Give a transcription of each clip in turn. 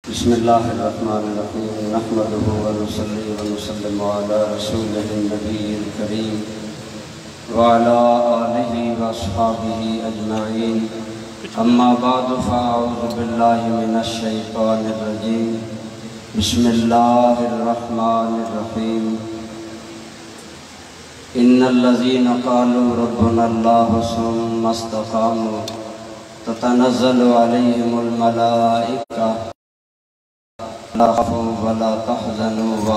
بسم اللہ الرحمن الرحیم نحمده ونصلی ونسلم علی رسولہ النبی الکریم وعلی آلہ واصحابہ اجمعین اما بعد فاعوذ باللہ من الشیطان الرجیم بسم اللہ الرحمن الرحیم ان الذین قالوا ربنا اللہ ثم استقاموا تتنزل علیہم الملائکہ لا تخافوا ولا تحزنوا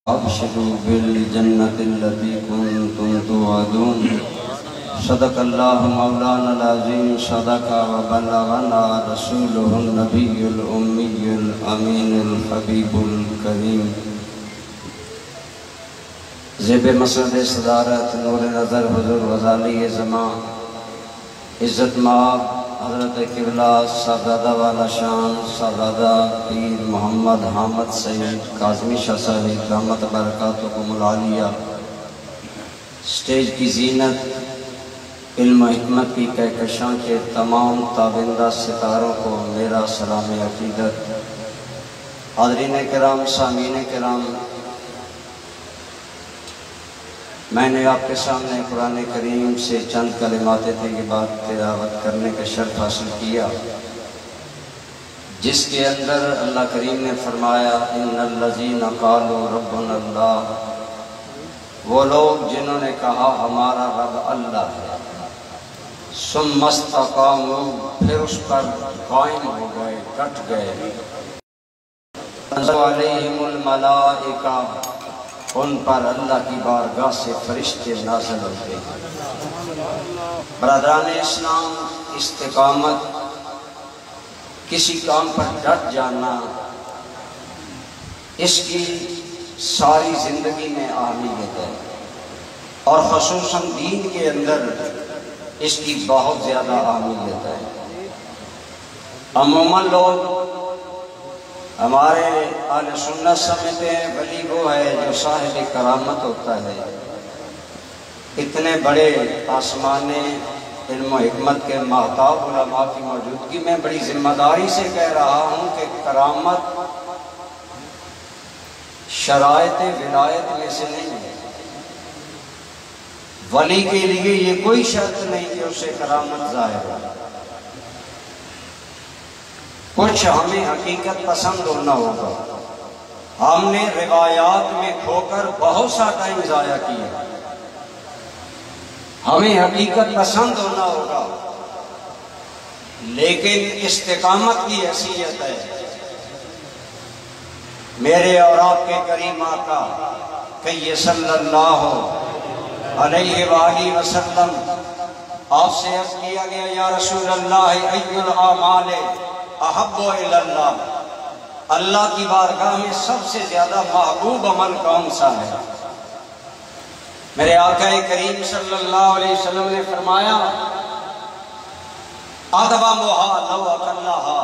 وابشروا بالجنة التي كنتم توعدون صدق اللہ مولانا العظیم صدق وبلغنا رسوله النبی الأمی الأمین الحبیب الکریم زیب مسند صدارت نور نظر حضور غزالی زمان عزت مآب حضرت قبلہ صاحبزادہ والا شان صاحبزادہ پیر محمد حامد سید کاظمی شاہ صاحب رحمت برکاتکم العالیہ، سٹیج کی زینت، علم و حکمت کی کہکشاں کے تمام تابندہ ستاروں کو میرا سلام عقیدت۔ حاضرین کرام، سامعین کرام، میں نے آپ کے سامنے قرآن کریم سے چند کلمات طیبات تلاوت کرنے کا شرف حاصل کیا، جس کے اندر اللہ کریم نے فرمایا ان الذین قالوا ربنا اللہ، وہ لوگ جنہوں نے کہا ہمارا رب اللہ ہے، ثم استقاموا، پھر اس پر قائم ہو گئے، ڈٹ گئے، تنزل علیہم الملائکہ، ان پر اللہ کی بارگاہ سے فرشتے نازل ہوتے ہیں۔ برادران اسلام، استقامت، کسی کام پر ڈٹ جانا، اس کی ساری زندگی میں اہمیت ہے، اور خصوصاً دین کے اندر اس کی بہت زیادہ اہمیت ہے۔ عموماً لوگ ہمارے اہل سنت سمجھتے ہیں ولی وہ ہے جو صاحب کرامت ہوتا ہے۔ اتنے بڑے آسمان علم و حکمت کے مہتاب علماء کی موجودگی میں بڑی ذمہ داری سے کہہ رہا ہوں کہ کرامت شرائط ولایت میں سے نہیں ہے۔ ولی کے لیے یہ کوئی شرط نہیں کہ اسے کرامت ظاہر ہو۔ کچھ ہمیں حقیقت پسند ہونا ہوگا، ہم نے روایات میں کھو کر بہت سا ٹائم ضائع کیا۔ ہمیں حقیقت پسند ہونا ہوگا، لیکن استقامت کی حیثیت ہے۔ میرے اور آپ کے کریم آقا کہ صلی اللہ علیہ وآلہ وسلم، آپ سے عرض کیا گیا یا رسول اللہ ای الاعمال احب اللہ، اللہ کی بارگاہ میں سب سے زیادہ محبوب عمل کون سا ہے؟ میرے آقا کریم صلی اللہ علیہ وسلم نے فرمایا ادومھا لو اقلھا،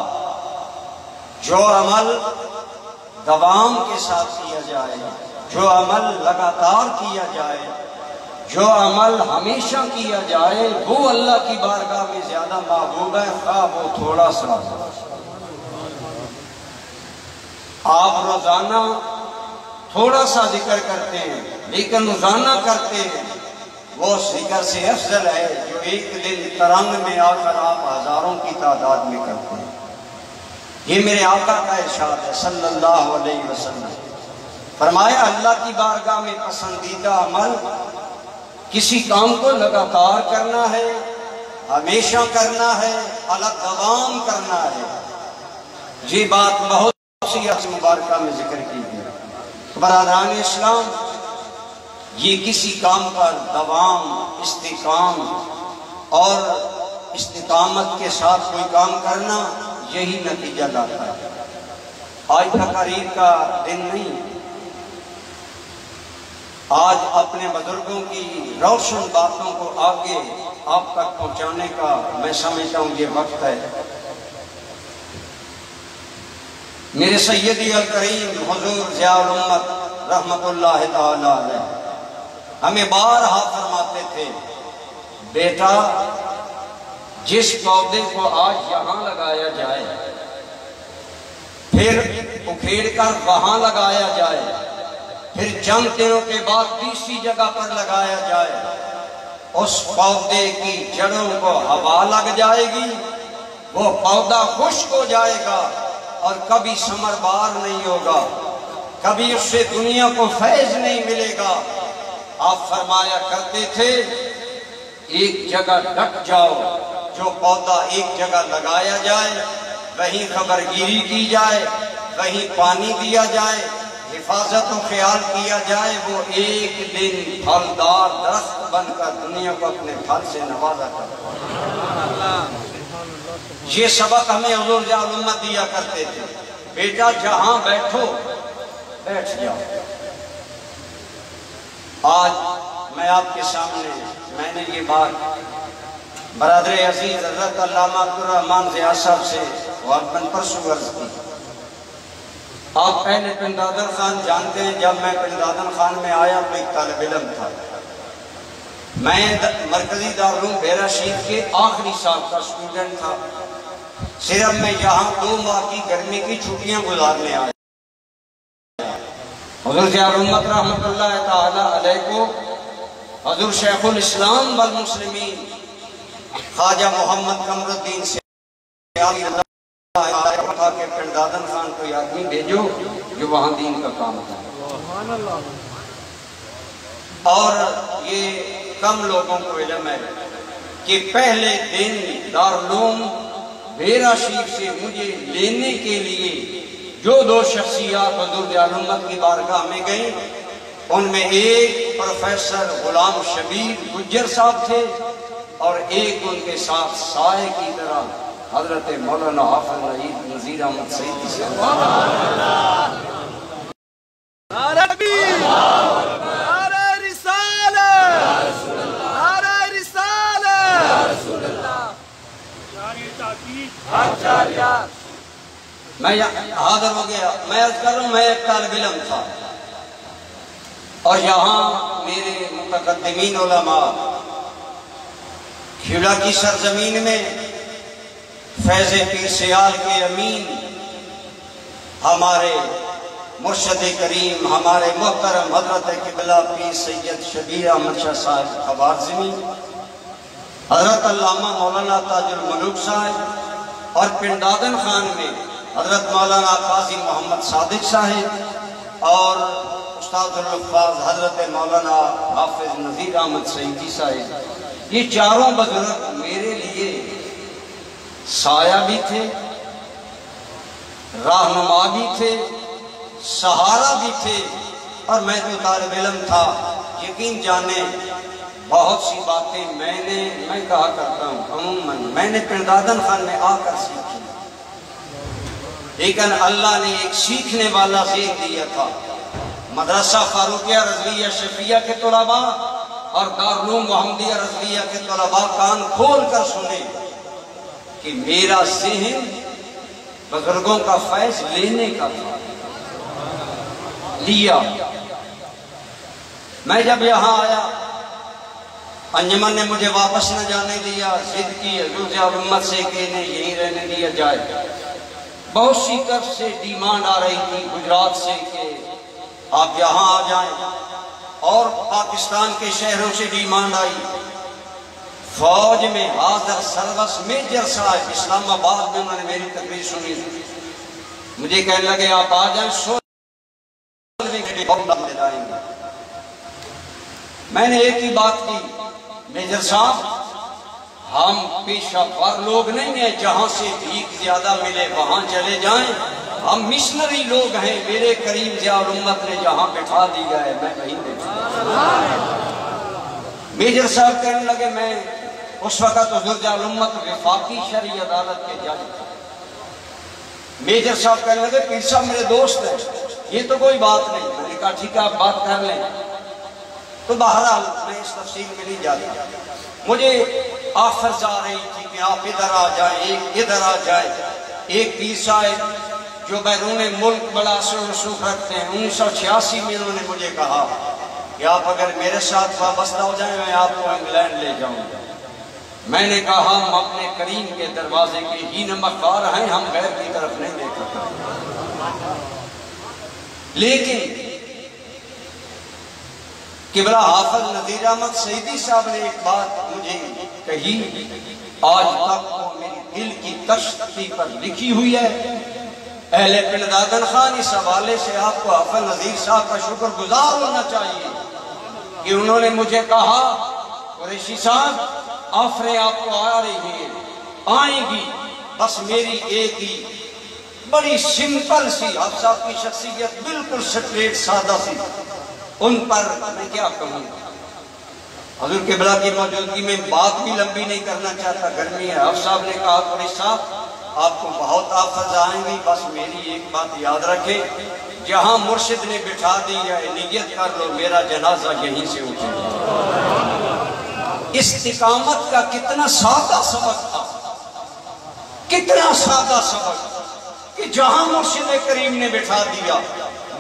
جو عمل دوام کے ساتھ کیا جائے، جو عمل لگاتار کیا جائے، جو عمل ہمیشہ کیا جائے، وہ اللہ کی بارگاہ میں زیادہ محبوب ہے، خواہ وہ تھوڑا سا ہو۔ آپ روزانہ تھوڑا سا ذکر کرتے ہیں لیکن روزانہ کرتے ہیں، وہ ذکر سے افضل ہے جو ایک دن ترنگ میں آ کر آپ ہزاروں کی تعداد میں کرتے ہیں۔ یہ میرے آقا کا ارشاد ہے صلی اللہ علیہ وسلم۔ فرمایا اللہ کی بارگاہ میں پسندیدہ عمل کسی کام کو لگاتار کرنا ہے، ہمیشہ کرنا ہے، الگ دوام کرنا ہے۔ یہ بات بہت سی عرض مبارکہ میں ذکر کی گئی۔ برادران اسلام، یہ کسی کام پر دوام، استقام اور استقامت کے ساتھ کوئی کام کرنا، یہی نتیجہ لاتا ہے۔ آج تقریر کا دن نہیں، آج اپنے بزرگوں کی روشن باتوں کو آگے آپ تک پہنچانے کا میں سمجھتا ہوں یہ وقت ہے۔ میرے سیدی الکریم حضور ضیاء الامت رحمت اللہ تعالی علیہ ہمیں بارہا فرماتے تھے، بیٹا جس پودے کو آج یہاں لگایا جائے پھر اکھیڑ کر وہاں لگایا جائے، پھر چند دنوں کے بعد تیسری جگہ پر لگایا جائے، اس پودے کی جڑوں کو ہوا لگ جائے گی، وہ پودا خشک ہو جائے گا اور کبھی ثمر بار نہیں ہوگا، کبھی اس سے دنیا کو فیض نہیں ملے گا۔ آپ فرمایا کرتے تھے ایک جگہ ڈٹ جاؤ، جو پودا ایک جگہ لگایا جائے وہیں خبرگیری کی جائے، وہیں پانی دیا جائے، حفاظت و خیال کیا جائے، وہ ایک دن پھلدار درخت بن کر دنیا کو اپنے پھل سے نوازا کرتا۔ یہ سبق ہمیں حضور جعل امت دیا کرتے تھے، بیٹا جہاں بیٹھو بیٹھ جاؤ۔ آج میں آپ کے سامنے میں نے یہ بات برادر عزیز حضرت علامہ عبدالرحمن ضیاء صاحب سے غالباً پرسوں عرض کی۔ آپ پہلے پندادن خان جانتے ہیں، جب میں پندادن خان میں آیا تو ایک طالب علم تھا، میں مرکزی دارالعلوم بحیرہ شریف کے آخری سال کا اسٹوڈنٹ تھا، صرف میں یہاں 2 ماہ کی گرمی کی چھٹیاں گزارنے آیا۔ حضور جعل امت رحمت اللہ تعالی علیہ کو حضور شیخ الاسلام والمسلمین خواجہ محمد قمر الدین سے کہا کہ پندادن خان کوئی آدمی بھیجو جو وہاں دین کا کام کرے، اور یہ کم لوگوں کو علم ہے کہ پہلے دن دارالعلوم بحیرہ شریف سے مجھے لینے کے لیے جو 2 شخصیات حضور جعل امت کی بارگاہ میں گئیں، ان میں ایک پروفیسر غلام شبیر گجر صاحب تھے اور ایک ان کے ساتھ سائے کی طرح حضرت مولانا حافظ نعید نذیر احمد سعیدی صاحب۔ میں حاضر ہو گیا، میں عرض کر رہا ہوں میں ایک طالب علم تھا، اور یہاں میرے متقدمین علماء کھیولا کی سرزمین میں فیض پیر سیال کے امین ہمارے مرشد کریم ہمارے محترم حضرت قبلہ پیر سید شبیر احمد شاہ صاحب خوارزمی، حضرت علامہ مولانا تاج الملوک صاحب، اور پندادن خان میں حضرت مولانا قاضی محمد صادق صاحب اور استاد الحفاظ حضرت مولانا حافظ نذیر احمد سعیدی صاحب، یہ چاروں بزرگ میرے لیے سایہ بھی تھے، رہنما بھی تھے، سہارا بھی تھے، اور میں جو طالب علم تھا یقین جانے بہت سی باتیں میں کہا کرتا ہوں عموماً میں نے پندادن خان میں آ کر سیکھی، لیکن اللہ نے ایک سیکھنے والا ذہن دیا تھا۔ مدرسہ فاروقیہ رضویہ شفیہ کے طلباء اور دارالعلوم محمدیہ رضویہ کے طلباء کان کھول کر سنیں کہ میرا ذہن بزرگوں کا فیض لینے کا تھا، لیا۔ میں جب یہاں آیا انجمن نے مجھے واپس نہ جانے دیا، ضد کی حضور جعل امت سے کہ انہیں یہی رہنے دیا جائے۔ بہت سی طرف سے ڈیمانڈ آ رہی تھی گجرات سے کہ آپ یہاں آ جائیں، اور پاکستان کے شہروں سے ڈیمانڈ آئی۔ فوج میں حاضر سروس میجر صاحب اسلام آباد میں انہوں نے میری تقریر سنی، مجھے کہنے لگے آپ آ جائیں، میں نے ایک ہی بات کی، میجر صاحب ہم پیشہ ور لوگ نہیں ہیں، جہاں سے بھیک زیادہ ملے وہاں چلے جائیں، ہم مشنری لوگ ہیں، میرے قریب جعل امت نے جہاں بٹھا دیا ہے میں وہیں بیٹھا۔ میجر صاحب کہنے لگے، میں اس وقت حضور جعل امت وفاقی شرعی عدالت کے جج تھے، میجر صاحب کہنے لگے پیر صاحب میرے دوست ہیں، یہ تو کوئی بات نہیں۔ میں نے کہا ٹھیک ہے آپ بات کر لیں، تو بہرحال میں اس تفصیل میں نہیں جاتا، مجھے آفرز آ رہی تھی کہ آپ ادھر آ جائیں، ایک ادھر آ جائیں۔ ایک پیر صاحب جو بیرون ملک بڑا اثر و رسوخ رکھتے ہیں، 1986 میں انہوں نے مجھے کہا کہ آپ اگر میرے ساتھ وابستہ ہو جائیں میں آپ کو انگلینڈ لے جاؤں گا۔ میں نے کہا ہم اپنے کریم کے دروازے کے ہی نمکار ہیں، ہم غیر کی طرف نہیں دیکھا کرتے۔ لیکن قبلہ حافظ نذیر احمد سعیدی صاحب نے ایک بات مجھے کہی، آج تک وہ میری دل کی تشتی پر لکھی ہوئی ہے۔ اہل پنڈ دادن خان اس حوالے سے آپ کو حافظ نذیر صاحب کا شکر گزار ہونا چاہیے کہ انہوں نے مجھے کہا قریشی صاحب آفریں آپ کو آ رہی ہیں، آئیں گی، بس میری ایک ہی بڑی سمپل سی، حافظ صاحب کی شخصیت بالکل سٹریٹ سادہ سی، ان پر میں کیا کہوں، حضور قبلہ کی موجودگی میں بات بھی لمبی نہیں کرنا چاہتا، گرمی ہے۔ حافظ صاحب نے کہا قریشی صاحب آپ کو بہت آفت آئیں گی، بس میری ایک بات یاد رکھیں، جہاں مرشد نے بٹھا دی جائے نیت کر لو میرا جنازہ یہیں سے اٹھے گا۔ استقامت کا کتنا سادہ سبق تھا، کتنا سادہ سبق کہ جہاں مرشد کریم نے بٹھا دیا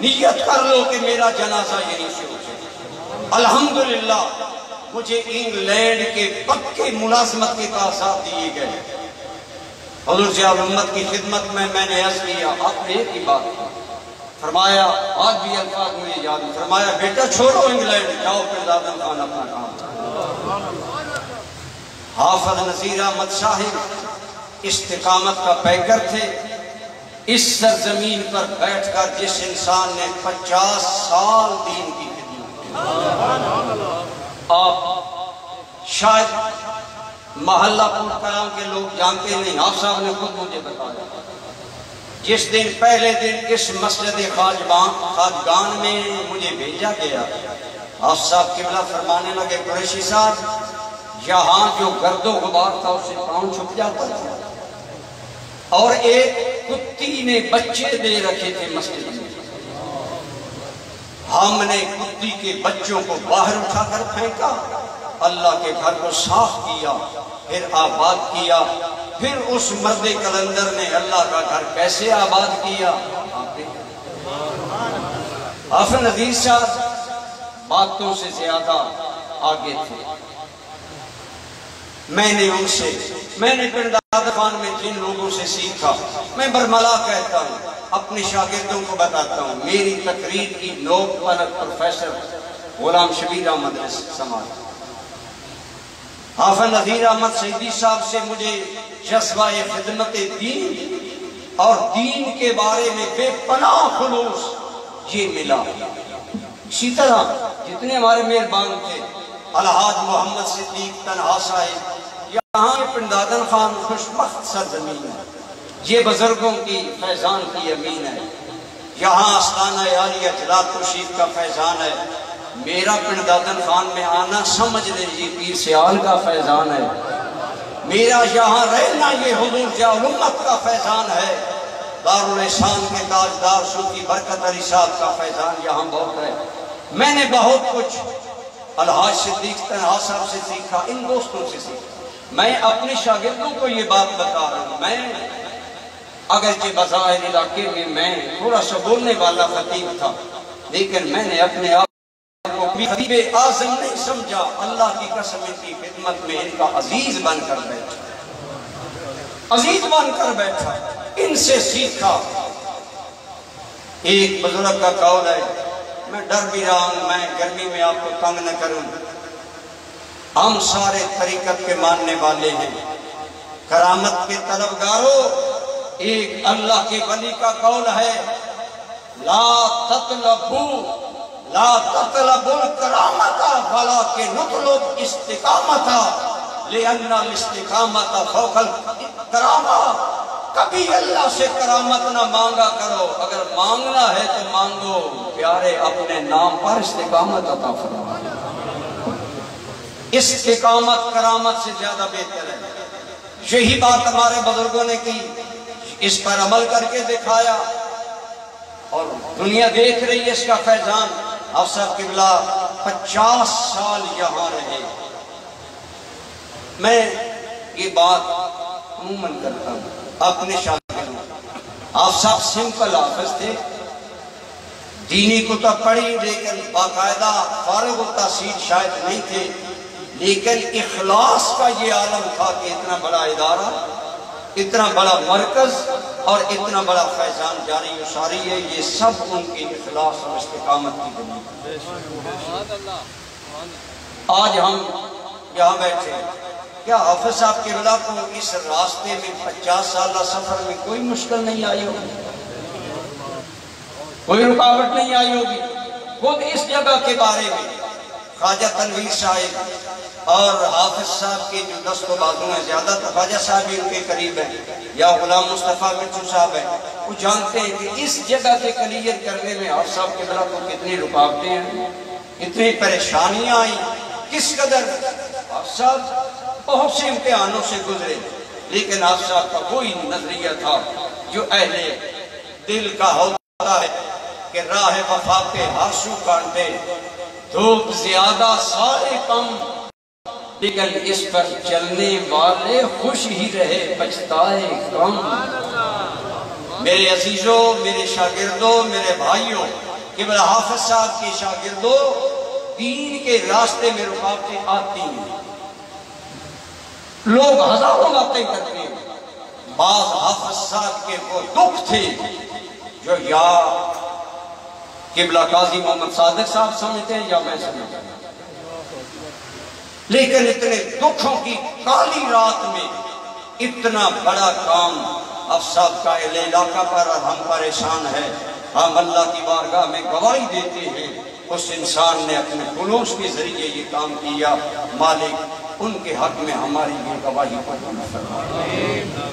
نیت کر لو کہ میرا جنازہ یہیں سے اٹھے۔ الحمدللہ مجھے انگلینڈ کے پکے ملازمت کے کاغذات دیے گئے۔ حضور ضیاء الامت کی خدمت میں نے عرض کیا، آپ نے ایک ہی بات کی، فرمایا آج بھی الفاظ مجھے یاد ہے، فرمایا بیٹا چھوڑو انگلینڈ، جاؤ پنڈ دادن خان اپنا کام۔ حافظ نذیر احمد صاحب استقامت کا پیکر تھے۔ اس سرزمین پر بیٹھ کر جس انسان نے 50 سال دین کی خدمت کی، آپ شاید محلہ پور کرام کے لوگ جانتے نہیں، آپ صاحب نے خود مجھے بتایا، جس دن پہلے دن اس مسجد خواجگان میں مجھے بھیجا گیا، آپ صاحب قبلہ فرمانے لگے قریشی صاحب یہاں جو گرد و غبار تھا اسے پاؤں چھپ جاتا تھا، اور ایک کتی نے بچے دے رکھے تھے مسجد میں، ہم نے کتی کے بچوں کو باہر اٹھا کر پھینکا، اللہ کے گھر کو صاف کیا، پھر آباد کیا، پھر اس مرد کلندر نے اللہ کا گھر کیسے آباد کیا۔ حافظ نذیر صاحب باتوں سے زیادہ آگے تھے۔ میں نے پنڈ دادن خان میں جن لوگوں سے سیکھا، میں برملا کہتا ہوں، اپنے شاگردوں کو بتاتا ہوں، میری تقریر کی نوک پلک پروفیسر غلام شبیر احمد سماج، حافظ نذیر احمد سعیدی صاحب سے مجھے جذبہ خدمت دین اور دین کے بارے میں بے پناہ خلوص یہ ملا۔ اسی طرح جتنے ہمارے مہربان تھے، الحاج محمد صدیق تنہا صاحب، یہاں پنڈ دادن خان خوشبخت سرزمین ہے، یہ بزرگوں کی فیضان کی امین ہے، یہاں آستانہ عالیہ جلال تشریف کا فیضان ہے، میرا پنڈ دادن خان میں آنا سمجھ لیجیے پیر سیال کا فیضان ہے، میرا یہاں رہنا یہ حضور ضیاء الامت کا فیضان ہے، دارالحسان کے تاجدار صوفی برکت علی صاحب کا فیضان یہاں بہت ہے۔ میں نے بہت کچھ الحاج صدیق تنہا صاحب سے سیکھا، ان دوستوں سے سیکھا۔ میں اپنے شاگردوں کو یہ بات بتا رہا ہوں، میں اگرچہ بظاہر علاقے میں تھوڑا سا بولنے والا خطیب تھا، لیکن میں نے اپنے آپ کو خطیب اعظم نہیں سمجھا، اللہ کی قسم ان کی خدمت میں ان کا عزیز بن کر بیٹھا، عزیز بن کر بیٹھا، ان سے سیکھا۔ ایک بزرگ کا قول ہے، میں ڈر بھی رہا ہوں میں گرمی میں آپ کو تنگ نہ کروں، ہم سارے طریقت کے ماننے والے ہیں، کرامت کے طلبگاروں، ایک اللہ کے ولی کا قول ہے، لا تطلبوا الکرامت ولکن اطلبوا استقامت لأن الاستقامت فوق الکرامہ۔ کبھی اللہ سے کرامت نہ مانگا کرو، اگر مانگنا ہے تو مانگو پیارے اپنے نام پر استقامت عطا فرما۔ استقامت کرامت سے زیادہ بہتر ہے، یہی بات ہمارے بزرگوں نے کی، اس پر عمل کر کے دکھایا، اور دنیا دیکھ رہی ہے اس کا فیضان۔ آپ صاحب قبلہ 50 سال یہاں رہے۔ میں یہ بات عموماً کرتا ہوں اپنے شاگردوں، آپ صاحب سمپل حافظ تھے، دینی کتب پڑھی لیکن باقاعدہ فارغ التحصیل شاید نہیں تھے، لیکن اخلاص کا یہ عالم تھا کہ اتنا بڑا ادارہ، اتنا بڑا مرکز، اور اتنا بڑا فیضان جاری و ساری ہے، یہ سب ان کی اخلاص اور استقامت کی دلیل ہے۔ آج ہم یہاں بیٹھے، کیا حافظ صاحب قبلہ کو اس راستے میں 50 سالہ سفر میں کوئی مشکل نہیں آئی ہوگی، کوئی رکاوٹ نہیں آئی ہوگی؟ خود اس جگہ کے بارے میں خواجہ تنویر صاحب اور حافظ صاحب کے جو دست و بازو ہیں، زیادہ تو خواجہ صاحب ہی ان کے قریب ہیں، یا غلام مصطفیٰ مرچو صاحب ہیں، وہ جانتے ہیں کہ اس جگہ کے کلیئر کرنے میں حافظ صاحب قبلہ کو کتنی رکاوٹیں ہیں، اتنی پریشانیاں آئیں، کس قدر حافظ صاحب بہت سے امتحانوں سے گزرے، لیکن حافظ صاحب کا وہی نظریہ تھا جو اہل دل کا ہوتا ہے کہ راہ وفا پہ ہاسو کانٹے، دھوپ زیادہ سارے کم، لیکن اس پر چلنے والے خوش ہی رہے پچھتائے کم۔ میرے عزیزوں، میرے شاگردوں، میرے بھائیوں، قبلہ حافظ صاحب کے شاگردوں، دین کے راستے میں رکاوٹیں آتی ہیں، لوگ ہزاروں باتیں کرتے ہیں، بعض حافظ صاحب کے وہ دکھ تھے جو یا قبلہ قاضی محمد صادق صاحب سمجھتے ہیں یا میں سمجھتا ہوں، لیکن اتنے دکھوں کی کالی رات میں اتنا بڑا کام افساد کا علاقہ پر اور ہم پریشان ہیں، ہم اللہ کی بارگاہ میں گواہی دیتے ہیں اس انسان نے اپنے خلوص کے ذریعے یہ کام کیا، مالک ان کے حق میں ہماری یہ گواہی قبول فرما،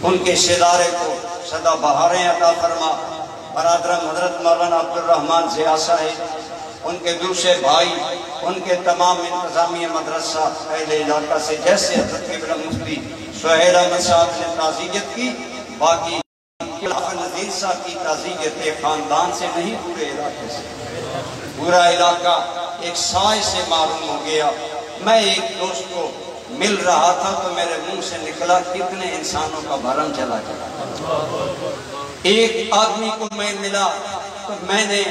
ان کے ادارے کو سدا بہاریں عطا فرما۔ برادران حضرت مولانا عبدالرحمن ضیاء صاحب، ان کے دوسرے بھائی، ان کے تمام انتظامیہ مدرسہ اہل علاقہ سے، جیسے حضرت قبلہ مفتی سہیل احمد صاحب نے تعزیت کی، باقی حافظ نذیر صاحب کی تعزیت خاندان سے نہیں، پورے علاقے سے، پورا علاقہ ایک سائے سے معلوم ہو گیا۔ میں ایک دوست کو مل رہا تھا تو میرے منہ سے نکلا، کتنے انسانوں کا بھرم چلا گیا۔ ایک آدمی کو میں ملا تو میں نے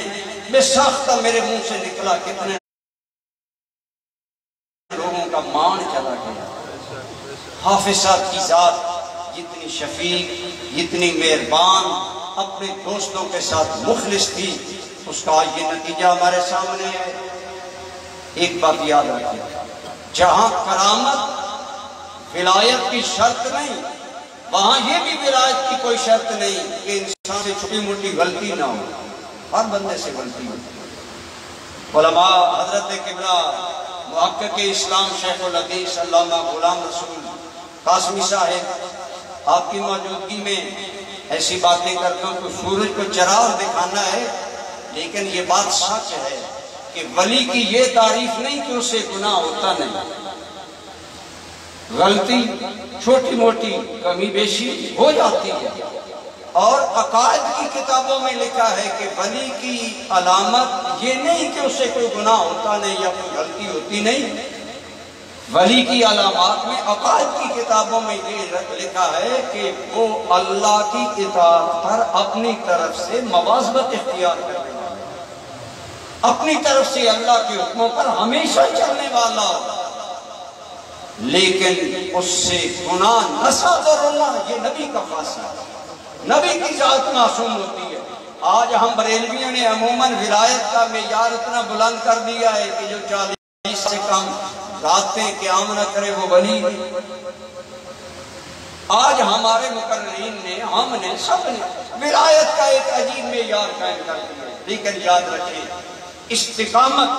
بے ساختہ میرے منہ سے نکلا، کتنے لوگوں کا مان چلا گیا۔ حافظ صاحب کی ذات جتنی شفیق، جتنی مہربان، اپنے دوستوں کے ساتھ مخلص تھی، اس کا یہ نتیجہ ہمارے سامنے ہے۔ ایک بات یاد رکھیں، جہاں کرامت ولایت کی شرط نہیں، وہاں یہ بھی ولایت کی کوئی شرط نہیں کہ انسان سے چھوٹی موٹی غلطی نہ ہو، ہر بندے سے غلطی ہو۔ علماء حضرت قبلہ محقق اسلام شیخ الحدیث علامہ غلام رسول قاسمی صاحب، آپ کی موجودگی میں ایسی باتیں کرتا ہوں کہ سورج کو چراغ دکھانا ہے، لیکن یہ بات سچ ہے کہ ولی کی یہ تعریف نہیں کہ اسے گناہ ہوتا نہیں، غلطی چھوٹی موٹی کمی بیشی ہو جاتی ہے، اور عقائد کی کتابوں میں لکھا ہے کہ ولی کی علامت یہ نہیں کہ اسے کوئی گناہ ہوتا نہیں یا کوئی غلطی ہوتی نہیں، ولی کی علامات میں عقائد کی کتابوں میں یہ لکھا ہے کہ وہ اللہ کی اطاعت پر اپنی طرف سے مواظبت اختیار کرنے والا، اپنی طرف سے اللہ کے حکموں پر ہمیشہ چلنے والا، لیکن اس سے گناہ نہ صادر ہونا یہ نبی کا فاصلہ ہے، نبی کی ذات معصوم ہوتی ہے۔ آج ہم بریلویوں نے عموماً ولایت کا معیار اتنا بلند کر دیا ہے کہ جو 40 سے کم راتیں قیام نہ کرے وہ ولی نہیں۔ آج ہمارے مقررین نے، ہم نے، سب نے ولایت کا ایک عجیب معیار قائم کر دیا، لیکن یاد رکھیں استقامت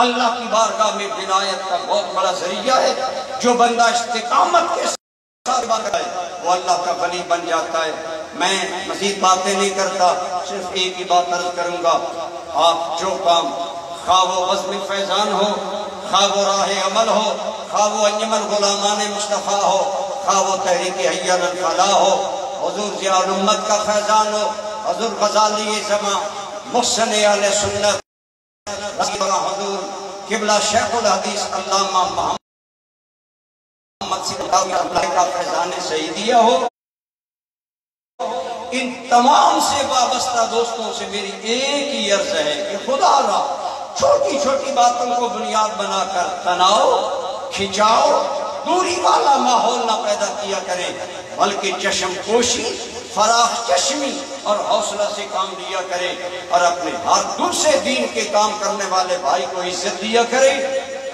اللہ کی بارگاہ میں ولایت کا بہت بڑا ذریعہ ہے۔ جو بندہ استقامت کے ساتھ بات ہے وہ اللہ کا ولی بن جاتا ہے۔ میں مزید باتیں نہیں کرتا، صرف ایک ہی بات عرض کروں گا، آپ جو کام، خواہ وہ بزم فیضان ہو، خواہ وہ راہ عمل ہو، خواہ وہ انجمن غلامان مصطفیٰ ہو، خواہ وہ تحریک حی علی الفلاح ہو، حضور ضیاء الامت کا فیضان ہو، حضور غزالی زمان، محسن اہل سنت، حضور قبلہ شیخ الحدیث علامہ محمد صلی اللہ کا فیضان سعیدیہ ہو، ان تمام سے وابستہ دوستوں سے میری ایک ہی عرض ہے کہ خدا را چھوٹی چھوٹی باتوں کو بنیاد بنا کر تناؤ، کھچاؤ، دوری والا ماحول نہ پیدا کیا کریں، بلکہ چشم پوشی، فراخ چشمی اور حوصلہ سے کام لیا کرے، اور اپنے ہر دوسرے دین کے کام کرنے والے بھائی کو عزت دیا کرے۔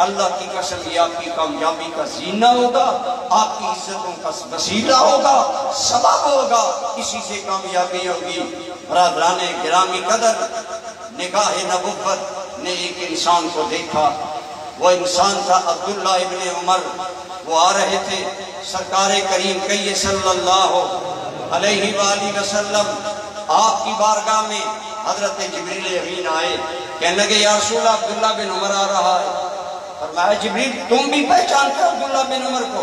اللہ کی قسم یہ آپ کی کامیابی کا زینہ ہوگا، آپ کی عزتوں کا وسیلہ ہوگا، سبب ہوگا، اسی سے کامیابی ہوگی۔ برادران گرامی قدر، نگاہ نبوت نے ایک انسان کو دیکھا، وہ انسان تھا عبداللہ ابن عمر۔ وہ آ رہے تھے، سرکار کریم کہیے صلی اللہ علیہ وآلہ وسلم آپ کی بارگاہ میں حضرت جبریل امین آئے، کہنے لگے یا رسول اللہ عبداللہ بن عمر آ رہا ہے۔ فرمایا جبریل تم بھی پہچانتے ہو عبداللہ بن عمر کو؟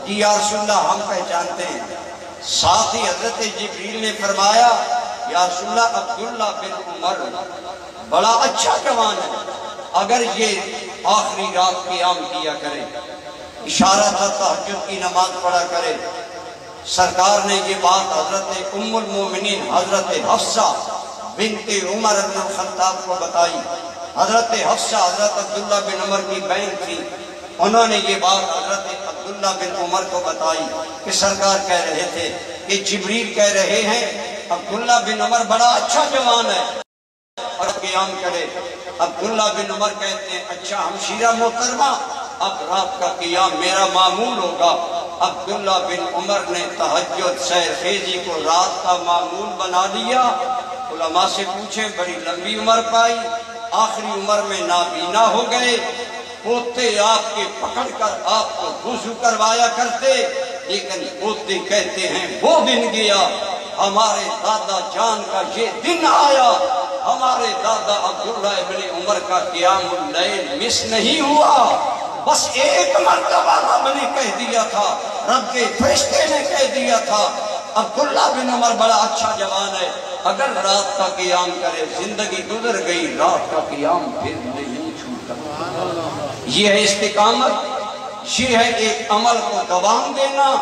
جی یا رسول اللہ ہم پہچانتے ہیں۔ ساتھ ہی حضرت جبریل نے فرمایا یا رسول اللہ عبداللہ بن عمر بڑا اچھا جوان ہے، اگر یہ آخری رات قیام کیا کرے، اشارہ تھا تہجد کی نماز پڑھا کرے۔ سرکار نے یہ بات حضرت ام المومنین حضرت حفصہ بنت عمر بن الخطاب کو بتائی۔ حضرت حفصہ حضرت عبداللہ بن عمر کی بہن تھی، انہوں نے یہ بات حضرت عبداللہ بن عمر کو بتائی کہ سرکار کہہ رہے تھے کہ جبریل کہہ رہے ہیں عبداللہ بن عمر بڑا اچھا جوان ہے اور قیام کرے۔ عبداللہ بن عمر کہتے ہیں اچھا ہمشیرہ محترمہ اب رات کا قیام میرا معمول ہوگا۔ عبداللہ بن عمر نے تہجد سحر خیزی کو رات کا معمول بنا لیا۔ علماء سے پوچھیں بڑی لمبی عمر پائی، آخری عمر میں نابینا ہو گئے، پوتے آپ کے پکڑ کر آپ کو وضو کروایا کرتے، لیکن پوتے کہتے ہیں وہ دن گیا، ہمارے دادا جان کا یہ دن آیا، ہمارے دادا عبداللہ ابن عمر کا قیام اللیل مس نہیں ہوا۔ بس ایک مرتبہ رب نے کہہ دیا تھا، رب کے فرشتے نے کہہ دیا تھا عبداللہ بن عمر بڑا اچھا جوان ہے، اگر رات کا قیام کرے۔ زندگی گزر گئی، رات کا قیام پھر نہیں چھوٹا۔ یہ ہے استقامت، یہ ہے ایک عمل کو دوام دینا۔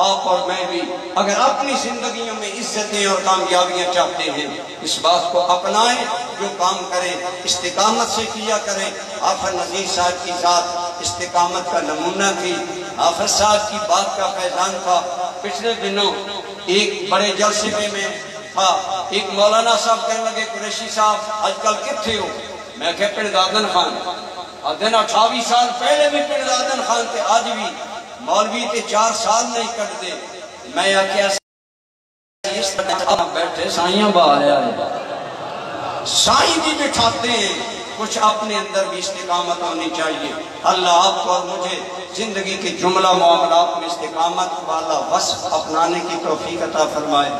آپ اور میں بھی اگر اپنی زندگیوں میں عزتیں اور کامیابیاں چاہتے ہیں، اس بات کو اپنائیں، جو کام کریں استقامت سے کیا کریں۔ حافظ نذیر صاحب کی ذات استقامت کا نمونہ تھی۔ حافظ صاحب کی بات کا فیضان تھا۔ پچھلے دنوں ایک بڑے جلسے میں تھا، ایک مولانا صاحب کہنے لگے قریشی صاحب آج کل کتھے ہو؟ میں کہا پڑدادن خان، آدھن 28 سال پہلے بھی پڑدادن خان تھے، آج بھی مولوی تے 4 سال نہیں کٹ دے۔ میں آکھیا اس طرح بیٹھے سائیاں بایا ہے، سائی بھی بٹھاتے ہیں، کچھ اپنے اندر بھی استقامت ہونی چاہیے۔ اللہ آپ کو اور مجھے زندگی کے جملہ معاملات میں استقامت والا وصف اپنانے کی توفیق عطا فرمائے۔